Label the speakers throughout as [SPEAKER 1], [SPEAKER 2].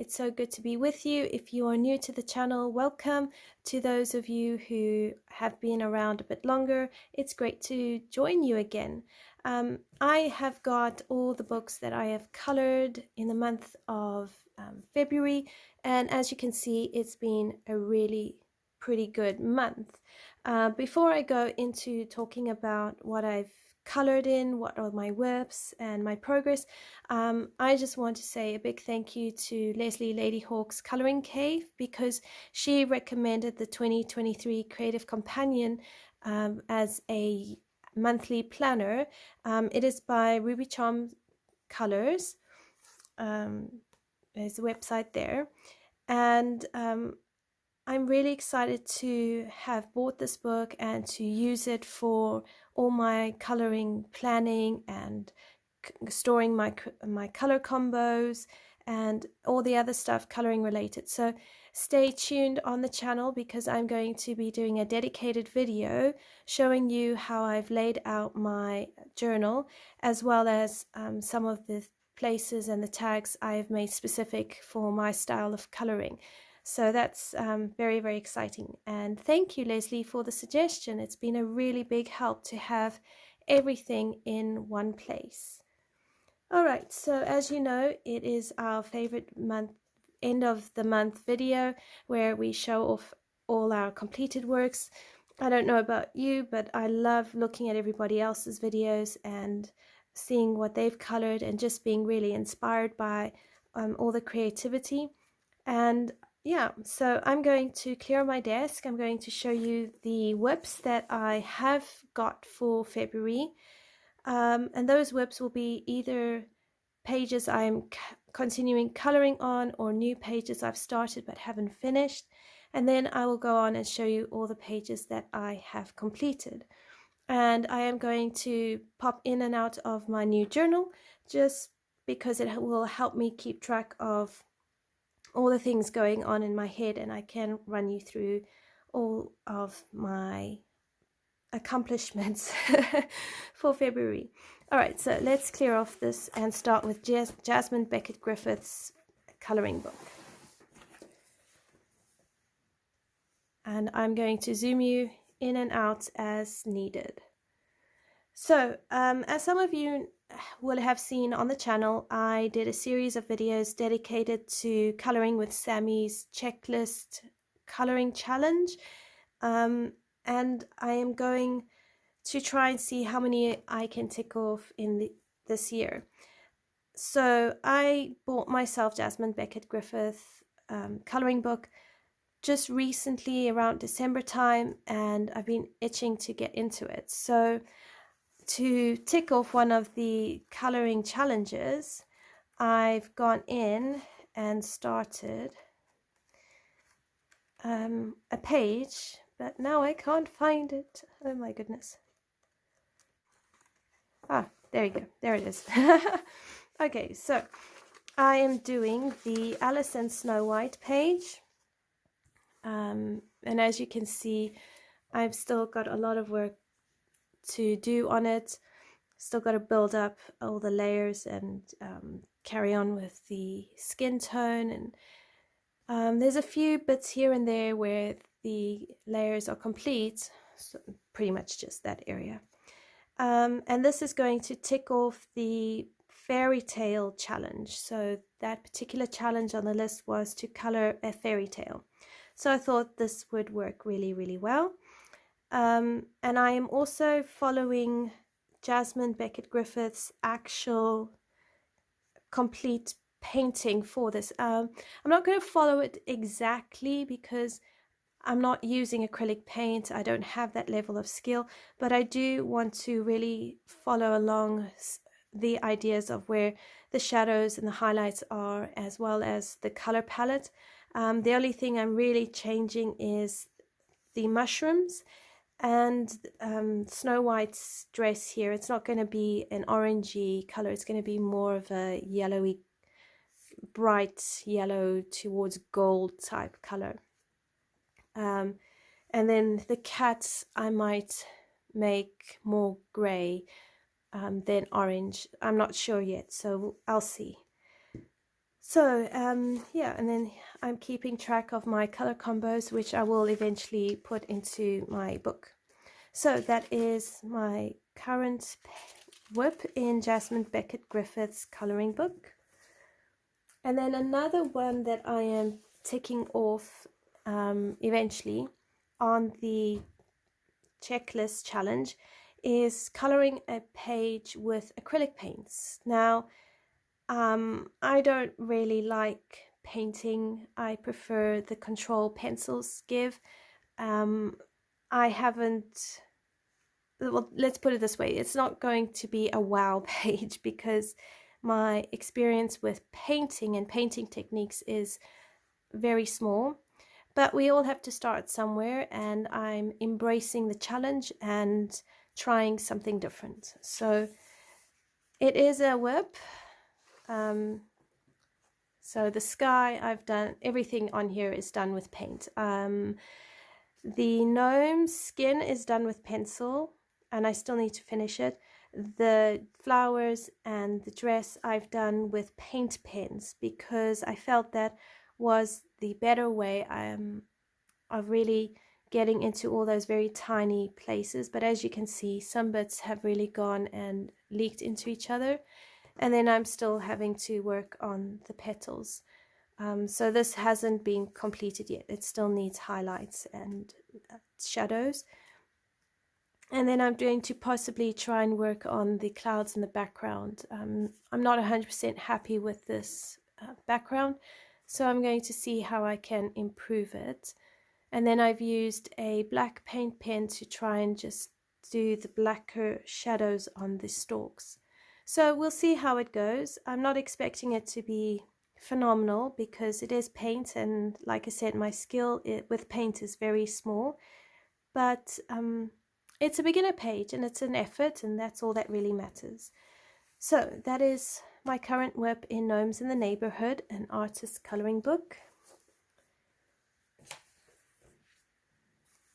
[SPEAKER 1] It's so good to be with you. If you are new to the channel, welcome. To those of you who have been around a bit longer, it's great to join you again. I have got all the books that I have colored in the month of February, and as you can see, it's been a really pretty good month. Before I go into talking about what I've colored in, what are my WIPs and my progress, I just want to say a big thank you to Leslie Ladyhawk's Coloring Cave, because she recommended the 2023 Creative Companion as a monthly planner. It is by Ruby Charm Colors. There's the website there, and I'm really excited to have bought this book and to use it for all my coloring planning and storing my color combos and all the other stuff coloring related. So stay tuned on the channel, because I'm going to be doing a dedicated video showing you how I've laid out my journal, as well as some of the places and the tags I've made specific for my style of coloring. So that's very, very exciting. And thank you, Leslie, for the suggestion. It's been a really big help to have everything in one place. All right, so as you know, it is our favorite month, end of the month video, where we show off all our completed works. I don't know about you, but I love looking at everybody else's videos and seeing what they've colored and just being really inspired by all the creativity. And yeah, so I'm going to clear my desk. I'm going to show you the WIPs that I have got for February. And those WIPs will be either pages I'm continuing coloring on, or new pages I've started but haven't finished. And then I will go on and show you all the pages that I have completed. And I am going to pop in and out of my new journal, just because it will help me keep track of all the things going on in my head, and I can run you through all of my accomplishments for February. All right, so let's clear off this and start with Jasmine Beckett Griffith's coloring book. And I'm going to zoom you in and out as needed. So as some of you will have seen on the channel, I did a series of videos dedicated to coloring with Sammy's checklist coloring challenge, and I am going to try and see how many I can tick off in this year. So I bought myself Jasmine Beckett Griffith coloring book just recently around December time, and I've been itching to get into it. So to tick off one of the coloring challenges, I've gone in and started a page, but now I can't find it. Oh my goodness. Ah, there you go. There it is. Okay, so I am doing the Alice and Snow White page. And as you can see, I've still got a lot of work to do on it. Still got to build up all the layers and carry on with the skin tone, and there's a few bits here and there where the layers are complete, so pretty much just that area. And this is going to tick off the fairy tale challenge. So that particular challenge on the list was to color a fairy tale, so I thought this would work really, really well. And I am also following Jasmine Beckett Griffith's actual complete painting for this. I'm not going to follow it exactly, because I'm not using acrylic paint. I don't have that level of skill, but I do want to really follow along the ideas of where the shadows and the highlights are, as well as the color palette. The only thing I'm really changing is the mushrooms and Snow White's dress here. It's not going to be an orangey color. It's going to be more of a yellowy, bright yellow towards gold type color. And then the cats I might make more gray than orange. I'm not sure yet, so I'll see. So yeah, and then I'm keeping track of my color combos, which I will eventually put into my book. So that is my current whip in Jasmine Beckett Griffith's coloring book. And then another one that I am ticking off eventually on the checklist challenge is coloring a page with acrylic paints. Now, I don't really like painting. I prefer the control pencils give. I haven't, well, let's put it this way, it's not going to be a wow page because my experience with painting and painting techniques is very small. But we all have to start somewhere, and I'm embracing the challenge and trying something different. So it is a whip. So the sky, I've done, everything on here is done with paint. The gnome's skin is done with pencil, and I still need to finish it. The flowers and the dress I've done with paint pens because I felt that was the better way of really getting into all those very tiny places. But as you can see, some bits have really gone and leaked into each other. And then I'm still having to work on the petals. So this hasn't been completed yet. It still needs highlights and shadows. And then I'm going to possibly try and work on the clouds in the background. I'm not 100% happy with this background, so I'm going to see how I can improve it. And then I've used a black paint pen to try and just do the blacker shadows on the stalks. So we'll see how it goes. I'm not expecting it to be phenomenal because it is paint, and like I said, my skill with paint is very small. But it's a beginner page and it's an effort, and that's all that really matters. So that is my current work in Gnomes in the Neighborhood, an artist coloring book.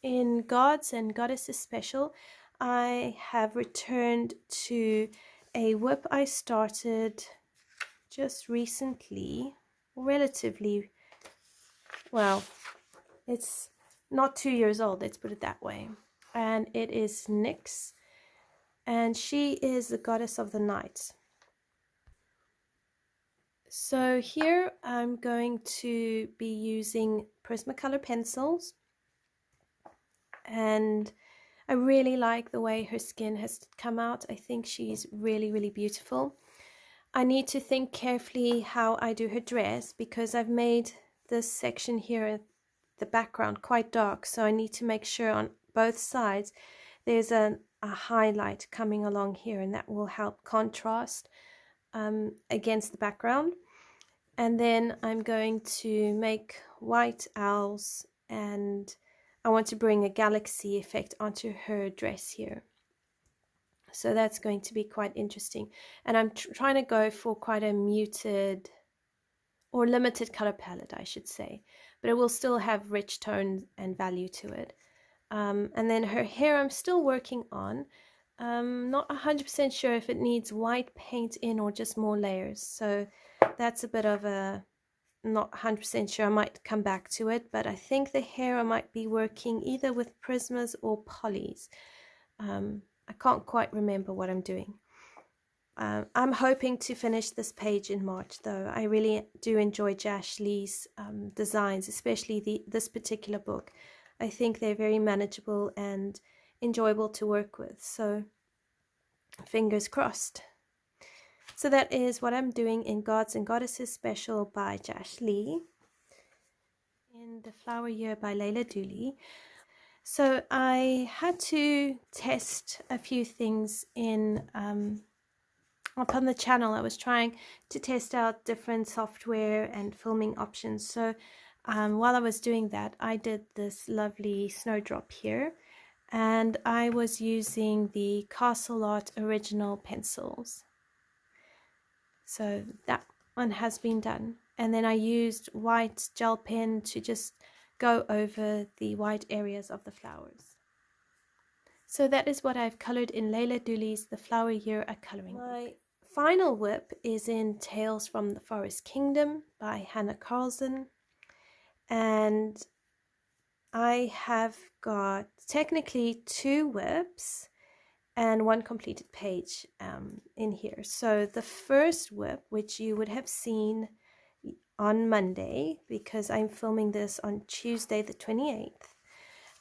[SPEAKER 1] In Gods and Goddesses Special, I have returned to a whip I started just recently, relatively, well, it's not 2 years old, let's put it that way. And it is Nyx, and she is the goddess of the night. So here I'm going to be using Prismacolor pencils, and I really like the way her skin has come out. I think she's really, really beautiful. I need to think carefully how I do her dress because I've made this section here, the background, quite dark. So I need to make sure on both sides there's a highlight coming along here, and that will help contrast against the background. And then I'm going to make white owls, and I want to bring a galaxy effect onto her dress here. So that's going to be quite interesting. And I'm trying to go for quite a muted or limited color palette, I should say. But it will still have rich tone and value to it. And then her hair I'm still working on. Not 100% sure if it needs white paint in or just more layers. So that's a bit of a not 100% sure. I might come back to it, but I think the hair I might be working either with Prismas or polys. I can't quite remember what I'm doing. I'm hoping to finish this page in March, though. I really do enjoy Jash Lee's designs, especially this particular book. I think they're very manageable and enjoyable to work with, so fingers crossed. So that is what I'm doing in Gods and Goddesses Special by Jash Lee, in The Flower Year by Layla Dooley. So I had to test a few things in up on the channel. I was trying to test out different software and filming options. So while I was doing that, I did this lovely snowdrop here, and I was using the Castle Art original pencils. So that one has been done. And then I used white gel pen to just go over the white areas of the flowers. So that is what I've colored in Layla Dooley's The Flower Year, a coloring book. My final whip is in Tales from the Forest Kingdom by Hannah Carlson, and I have got technically 2 whips and 1 completed page in here. So the first whip, which you would have seen on Monday, because I'm filming this on Tuesday the 28th,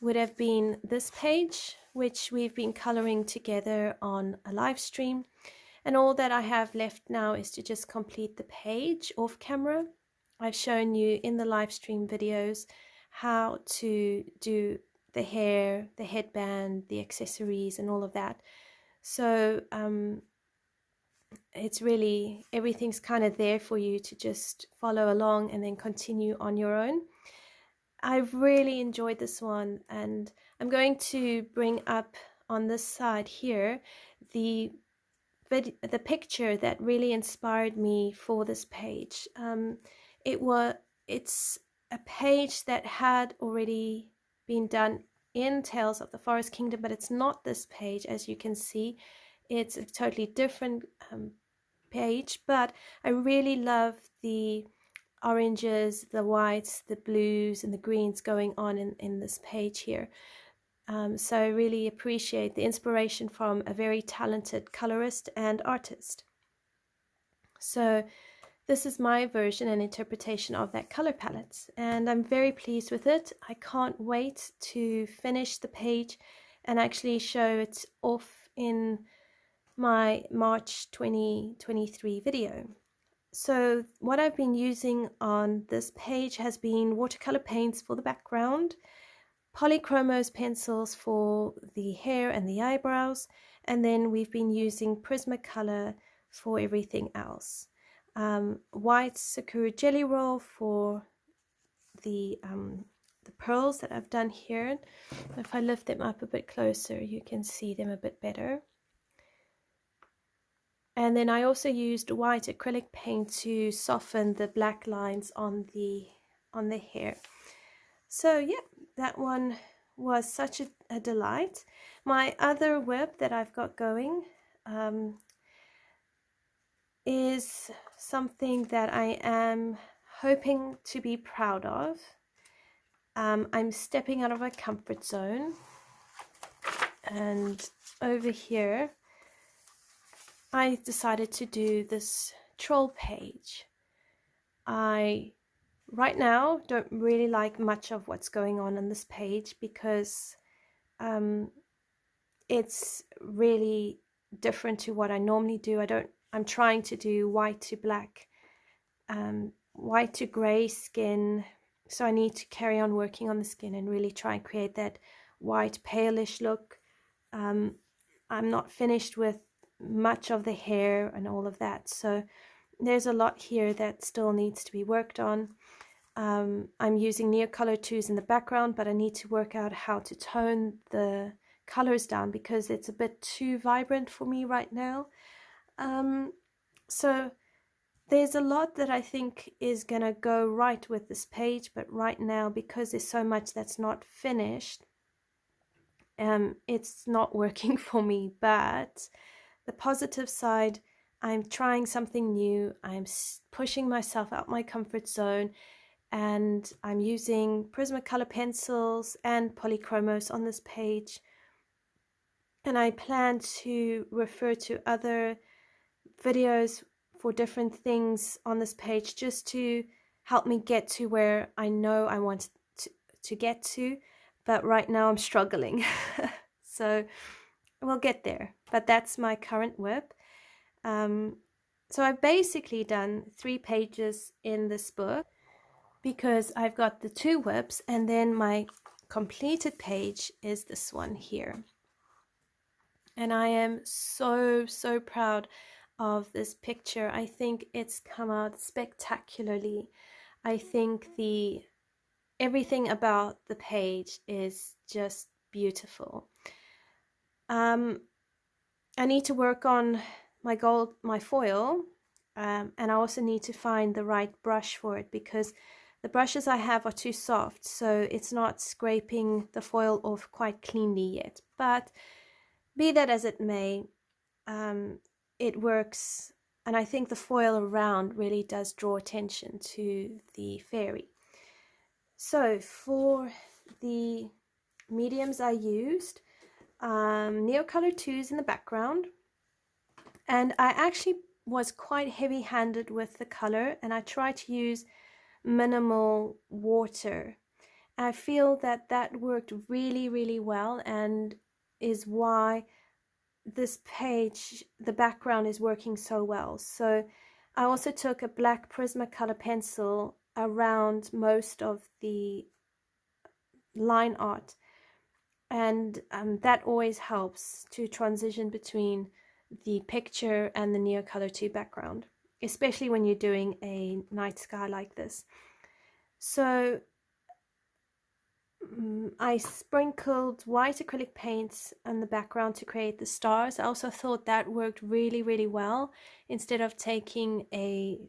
[SPEAKER 1] would have been this page, which we've been coloring together on a live stream. And all that I have left now is to just complete the page off camera. I've shown you in the live stream videos how to do the hair, the headband, the accessories, and all of that. So it's really, everything's kind of there for you to just follow along and then continue on your own. I've really enjoyed this one, and I'm going to bring up on this side here the picture that really inspired me for this page. It's a page that had already been done in Tales of the Forest Kingdom, but it's not this page. As you can see, it's a totally different page, but I really love the oranges, the whites, the blues, and the greens going on in this page here. So I really appreciate the inspiration from a very talented colorist and artist. So this is my version and interpretation of that color palette, and I'm very pleased with it. I can't wait to finish the page and actually show it off in my March 2023 video. So what I've been using on this page has been watercolor paints for the background, polychromos pencils for the hair and the eyebrows, and then we've been using Prismacolor for everything else. White Sakura Jelly Roll for the pearls that I've done here. If I lift them up a bit closer, you can see them a bit better. And then I also used white acrylic paint to soften the black lines on the hair. So yeah, that one was such a delight. My other whip that I've got going is something that I am hoping to be proud of. I'm stepping out of my comfort zone, and over here I decided to do this troll page. Right now don't really like much of what's going on this page, because it's really different to what I normally do. I'm trying to do white to black, white to gray skin, so I need to carry on working on the skin and really try and create that white palish look. I'm not finished with much of the hair and all of that, so there's a lot here that still needs to be worked on. I'm using Neocolor 2s in the background, but I need to work out how to tone the colors down because it's a bit too vibrant for me right now. So there's a lot that I think is gonna go right with this page, but right now, because there's so much that's not finished, it's not working for me. But the positive side, I'm trying something new. I'm pushing myself out my comfort zone, and I'm using Prismacolor pencils and polychromos on this page. And I plan to refer to other videos for different things on this page, just to help me get to where I know I want to get to. But right now I'm struggling. So we'll get there. But that's my current whip. So I've basically done 3 pages in this book, because I've got the 2 whips, and then my completed page is this one here. And I am so proud of this picture. I think it's come out spectacularly. I think everything about the page is just beautiful. I need to work on my foil, and I also need to find the right brush for it, because the brushes I have are too soft, so it's not scraping the foil off quite cleanly yet. But be that as it may, it works And I think the foil around really does draw attention to the fairy. So for the mediums I used, Neocolor 2s in the background, and I actually was quite heavy-handed with the color, and I tried to use minimal water. I feel that that worked really, really well, and is why this page, the background is working so well. So I also took a black Prismacolor pencil around most of the line art, and that always helps to transition between the picture and the Neocolor 2 background, especially when you're doing a night sky like this. So I sprinkled white acrylic paints on the background to create the stars. I also thought that worked really, really well. Instead of taking a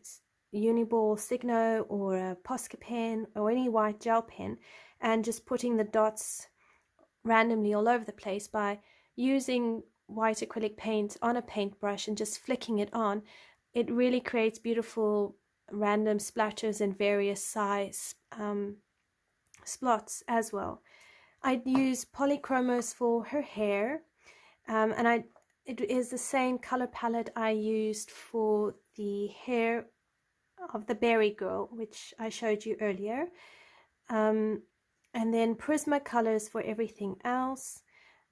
[SPEAKER 1] Uniball Signo or a Posca pen or any white gel pen and just putting the dots randomly all over the place, by using white acrylic paint on a paintbrush and just flicking it on, it really creates beautiful random splatters in various size splots as well. I'd use polychromos for her hair, and it is the same color palette I used for the hair of the berry girl, which I showed you earlier, and then Prismacolors for everything else.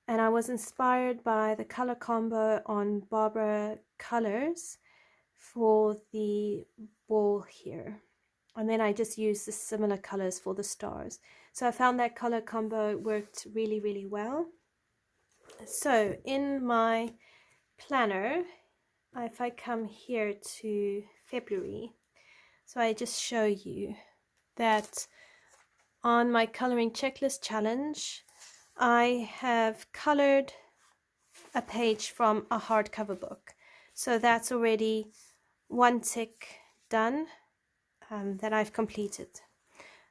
[SPEAKER 1] And I was inspired by the color combo on Barbara Colors for the ball here. And then I just used the similar colors for the stars. So I found that color combo worked really, really well. So in my planner, if I come here to February, so I just show you that on my coloring checklist challenge, I have colored a page from a hardcover book. So that's already one tick done. That I've completed,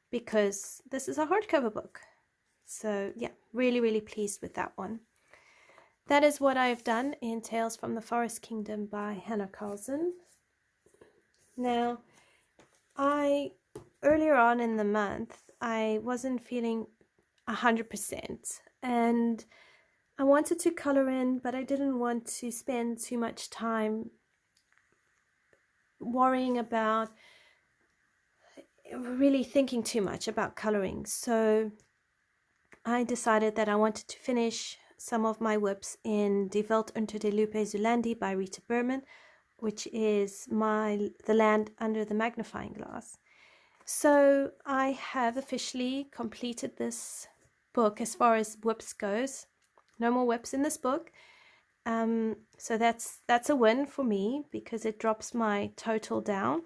[SPEAKER 1] because this is a hardcover book. So yeah, really, really pleased with that one. That is what I've done in Tales from the Forest Kingdom by Hannah Carlson. Now, earlier on in the month, I wasn't feeling 100%, and I wanted to color in, but I didn't want to spend too much time worrying about really thinking too much about coloring. So I decided that I wanted to finish some of my whips in Die Welt unter der Lupe Zulandi by Rita Berman, which is The Land Under the Magnifying Glass. So I have officially completed this book as far as whips goes. No more whips in this book. So that's a win for me, because it drops my total down.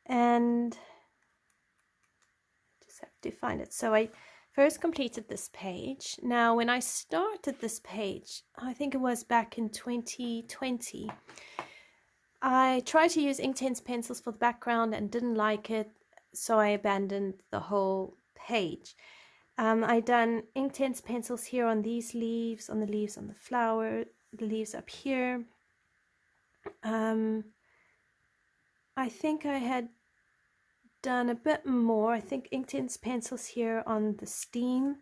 [SPEAKER 1] And I just have to find it. So I first completed this page. Now, when I started this page, I think it was back in 2020, I tried to use Inktense pencils for the background and didn't like it, so I abandoned the whole page. I done Inktense pencils here on these leaves, on the leaves on the flower, the leaves up here. I think I had done a bit more. I think Inktense pencils here on the stem,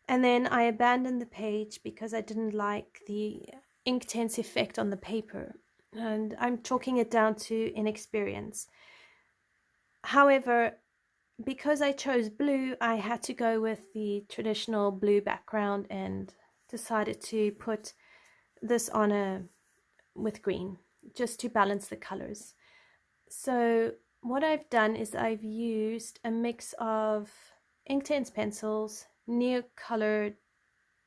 [SPEAKER 1] and then I abandoned the page because I didn't like the Inktense effect on the paper, and I'm chalking it down to inexperience. However, because I chose blue, I had to go with the traditional blue background and decided to put this on with green, just to balance the colors. So what I've done is I've used a mix of Inktense pencils, Neocolor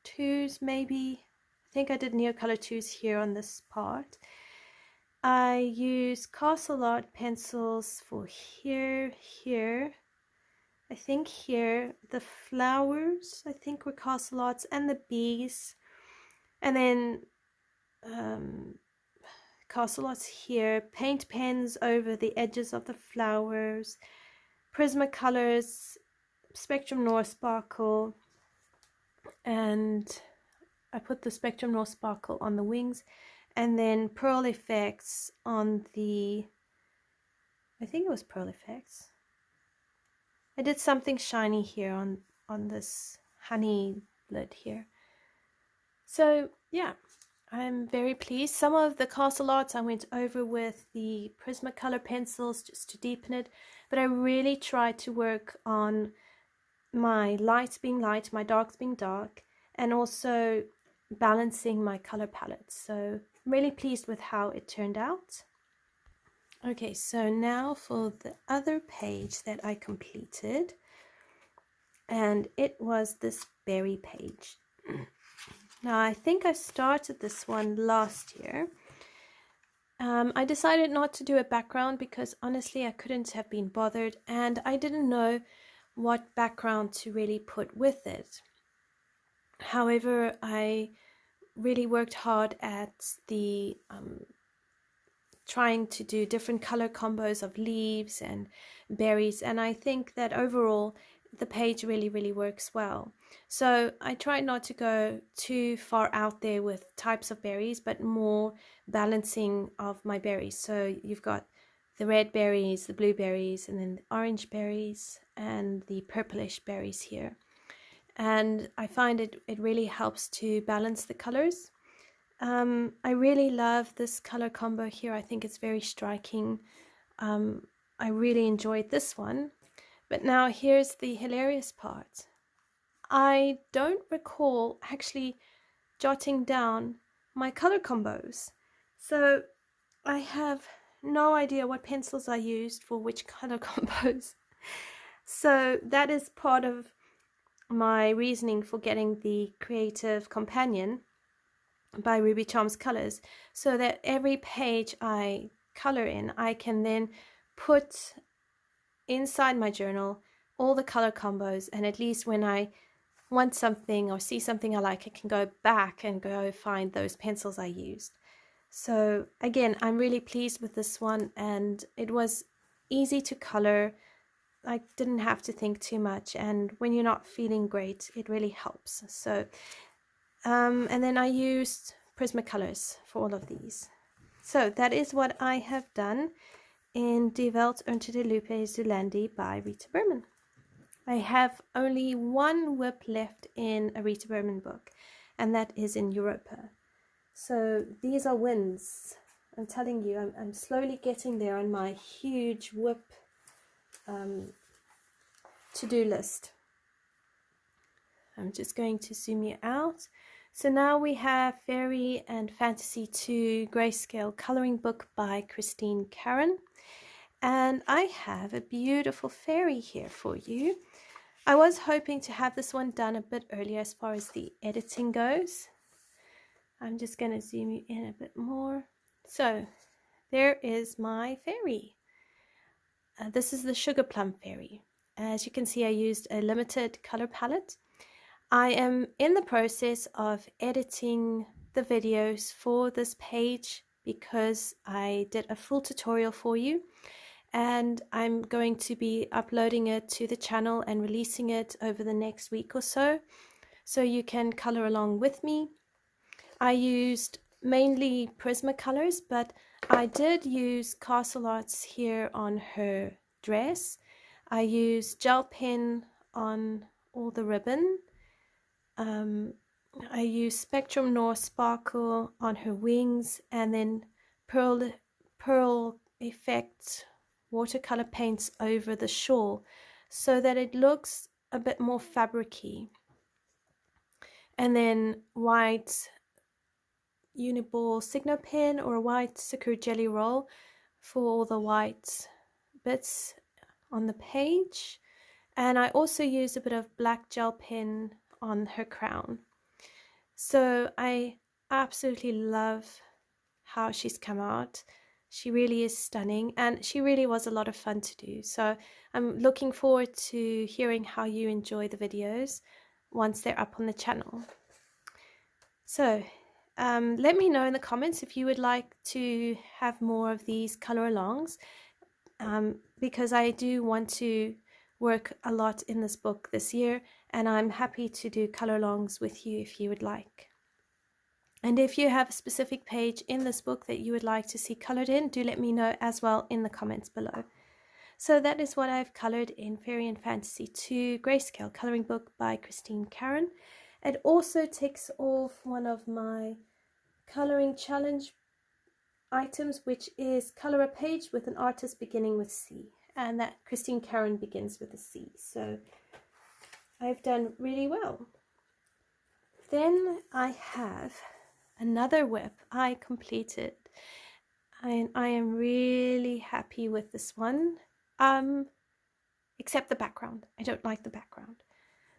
[SPEAKER 1] 2s maybe. I think I did Neocolor 2s here on this part. I use Castle Art pencils for here. I think here, the flowers, I think were Castle Arts, and the bees. And then Castle Arts here, paint pens over the edges of the flowers, Prismacolors, Spectrum Noir Sparkle, and I put the Spectrum Noir Sparkle on the wings, and then Pearl Effects on the, I think it was Pearl Effects. I did something shiny here on this honey lid here. So yeah, I'm very pleased. Some of the castle arts I went over with the Prismacolor pencils just to deepen it, but I really tried to work on my lights being light, my darks being dark, and also balancing my color palettes. So I'm really pleased with how it turned out. Okay, so now for the other page that I completed, and it was this berry page. Now I think I started this one last year. I decided not to do a background because honestly I couldn't have been bothered, and I didn't know what background to really put with it. However, I really worked hard at the trying to do different color combos of leaves and berries, and I think that overall the page really works well. So I tried not to go too far out there with types of berries, but more balancing of my berries. So you've got the red berries, the blueberries, and then the orange berries and the purplish berries here. And I find it really helps to balance the colors. I really love this color combo here. I think it's very striking. I really enjoyed this one. But now here's the hilarious part. I don't recall actually jotting down my color combos. So I have no idea what pencils I used for which color combos. So that is part of my reasoning for getting the Creative Companion by Ruby Charms Colors, so that every page I color in, I can then put inside my journal all the color combos, and at least when I want something or see something I like, I can go back and go find those pencils I used. So again, I'm really pleased with this one, and it was easy to color. I didn't have to think too much, and when you're not feeling great, it really helps. So and then I used Prismacolors for all of these. So that is what I have done in Die Welt unter der Lupe Zulandi by Rita Berman. I have only one whip left in a Rita Berman book, and that is in Europa. So these are wins. I'm telling you, I'm slowly getting there on my huge whip to-do list. I'm just going to zoom you out. So now we have Fairy and Fantasy 2 Grayscale Coloring Book by Christine Karen. And I have a beautiful fairy here for you. I was hoping to have this one done a bit earlier as far as the editing goes. I'm just going to zoom you in a bit more. So there is my fairy. This is the Sugar Plum Fairy. As you can see, I used a limited color palette. I am in the process of editing the videos for this page because I did a full tutorial for you, and I'm going to be uploading it to the channel and releasing it over the next week or so you can color along with me. I used mainly Prismacolors, but I did use Castle Arts here on her dress. I used gel pen on all the ribbon. I used Spectrum Noir Sparkle on her wings, and then Pearl Effect watercolor paints over the shawl so that it looks a bit more fabric-y. And then white Uniball Signo pen or a white Sakura Jelly Roll for all the white bits on the page. And I also used a bit of black gel pen on her crown. So I absolutely love how she's come out. She really is stunning, and she really was a lot of fun to do. So I'm looking forward to hearing how you enjoy the videos once they're up on the channel. So let me know in the comments if you would like to have more of these color alongs, because I do want to work a lot in this book this year, and I'm happy to do color alongs with you if you would like. And if you have a specific page in this book that you would like to see colored in, do let me know as well in the comments below. So that is what I've colored in Fairy and Fantasy 2 Grayscale Coloring Book by Christine Karen. It also ticks off one of my coloring challenge items, which is color a page with an artist beginning with C. And that Christine Karen begins with a C. So I've done really well. Then I have another WIP I completed, and I am really happy with this one, except the background. I don't like the background.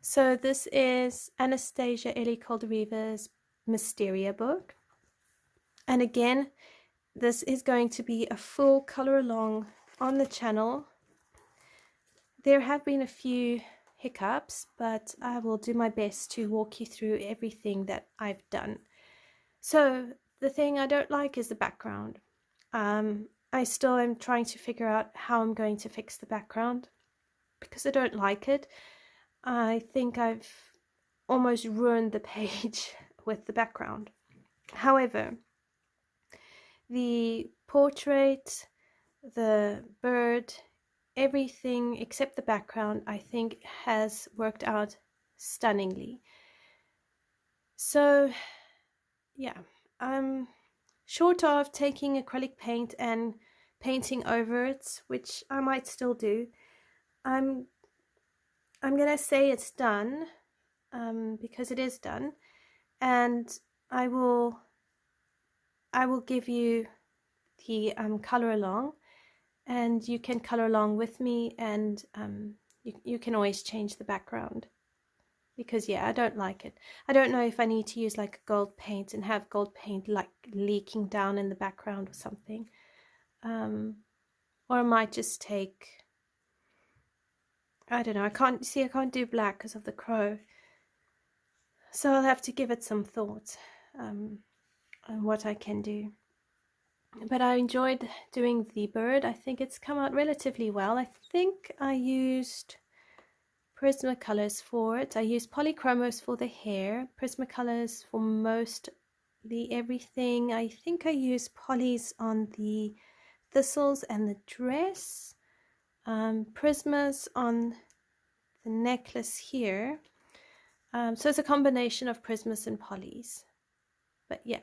[SPEAKER 1] So this is Anastasia Eli Caldereva's Mysteria book, and again this is going to be a full color along on the channel. There have been a few hiccups, but I will do my best to walk you through everything that I've done. So the thing I don't like is the background. I still am trying to figure out how I'm going to fix the background because I don't like it. I think I've almost ruined the page with the background. However, the portrait, the bird, everything except the background, I think has worked out stunningly. So yeah, short of taking acrylic paint and painting over it, which I might still do, I'm gonna say it's done, because it is done, and I will give you the color along, and you can color along with me, and you can always change the background, because yeah, I don't like it. I don't know if I need to use like gold paint and have gold paint like leaking down in the background or something, or I might just take, I don't know, I can't do black because of the crow, so I'll have to give it some thought on what I can do. But I enjoyed doing the bird. I think it's come out relatively well. I think I used Prismacolors for it. I used polychromos for the hair, Prismacolors for mostly everything. I think I used polys on the thistles and the dress, Prismas on the necklace here. So it's a combination of Prismas and polys. But yeah,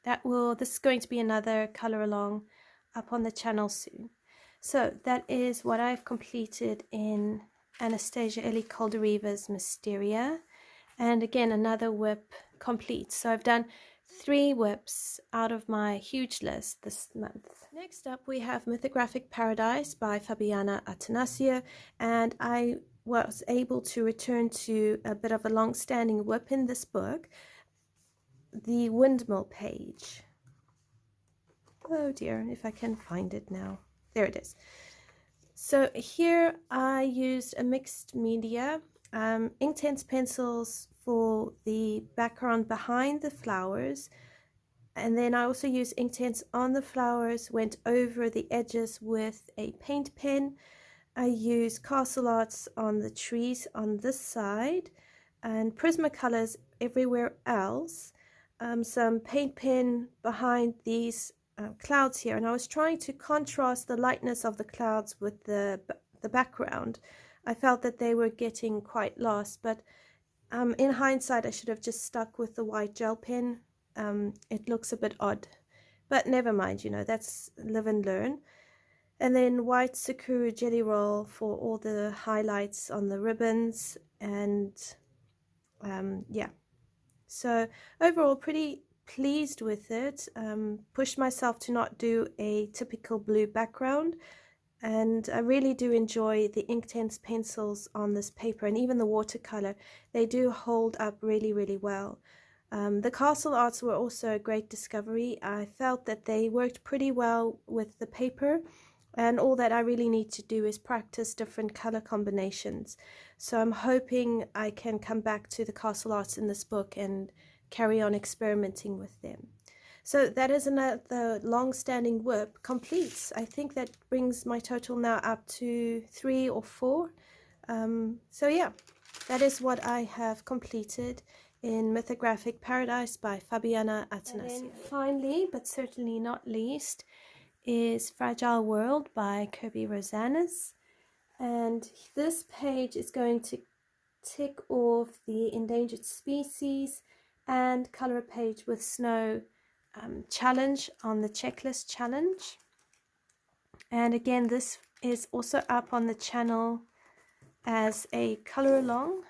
[SPEAKER 1] this is going to be another color along up on the channel soon. So that is what I've completed in Anastasia Eli Caldereva's Mysteria, and again another WIP complete. So I've done 3 WIPs out of my huge list this month. Next up we have Mythographic Paradise by Fabiana Atanasio, and I was able to return to a bit of a long-standing WIP in this book, the windmill page. Oh dear, if I can find it now. There it is. So here I used a mixed media, Inktense pencils for the background behind the flowers, and then I also used Inktense on the flowers, went over the edges with a paint pen. I used Castle Arts on the trees on this side, and Prismacolors everywhere else. Some paint pen behind these clouds here, and I was trying to contrast the lightness of the clouds with the background. I felt that they were getting quite lost, but in hindsight I should have just stuck with the white gel pen. It looks a bit odd, but never mind, you know, that's live and learn. And then white Sakura jelly roll for all the highlights on the ribbons, and yeah, so overall pretty pleased with it. Pushed myself to not do a typical blue background, and I really do enjoy the Inktense pencils on this paper, and even the watercolor, they do hold up really, really well. The Castle Arts were also a great discovery. I felt that they worked pretty well with the paper, and all that I really need to do is practice different color combinations. So I'm hoping I can come back to the Castle Arts in this book and carry on experimenting with them. So that is another long-standing WIP complete. I think that brings my total now up to 3 or 4. So yeah, that is what I have completed in Mythographic Paradise by Fabiana Attanasio. And then finally, but certainly not least, is Fragile World by Kirby Rosanes. And this page is going to tick off the endangered species and color a page with snow challenge on the checklist challenge. And again, this is also up on the channel as a color along,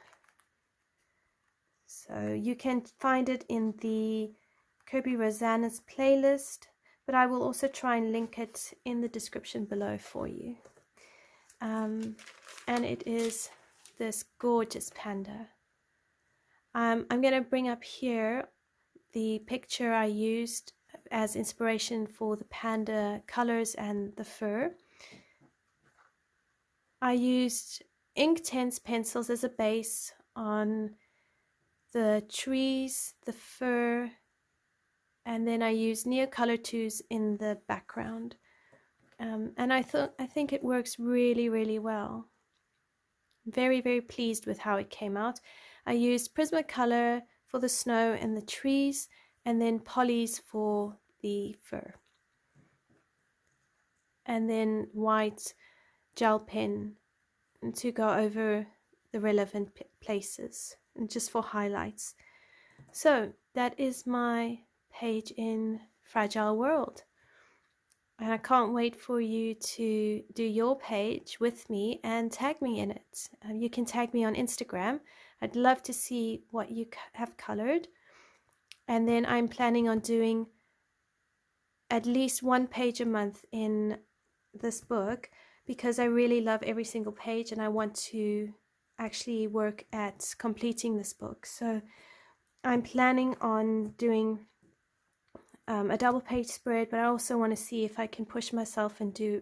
[SPEAKER 1] so you can find it in the Kirby Rosanes playlist, but I will also try and link it in the description below for you. And it is this gorgeous panda. I'm going to bring up here the picture I used as inspiration for the panda colors and the fur. I used Inktense pencils as a base on the trees, the fur, and then I used Neocolor 2s in the background. And I think it works really, really well. Very, very pleased with how it came out. I used Prismacolor for the snow and the trees, and then polys for the fur. And then white gel pen to go over the relevant places and just for highlights. So that is my page in Fragile World. And I can't wait for you to do your page with me and tag me in it. You can tag me on Instagram. I'd love to see what you have colored. And then I'm planning on doing at least one page a month in this book, because I really love every single page and I want to actually work at completing this book. So I'm planning on doing a double page spread, but I also want to see if I can push myself and do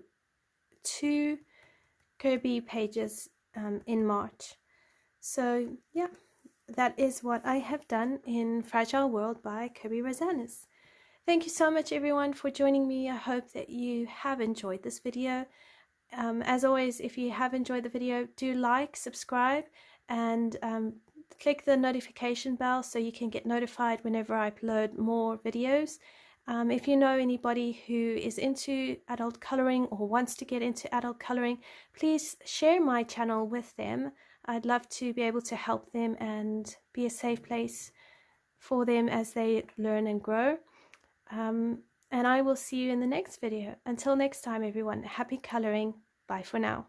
[SPEAKER 1] 2 Kirby pages in March. So yeah, that is what I have done in Fragile World by Kirby Rosanes. Thank you so much everyone for joining me. I hope that you have enjoyed this video. As always, if you have enjoyed the video, do like, subscribe, and click the notification bell so you can get notified whenever I upload more videos. If you know anybody who is into adult coloring or wants to get into adult coloring, please share my channel with them. I'd love to be able to help them and be a safe place for them as they learn and grow. And I will see you in the next video. Until next time, everyone, happy coloring. Bye for now.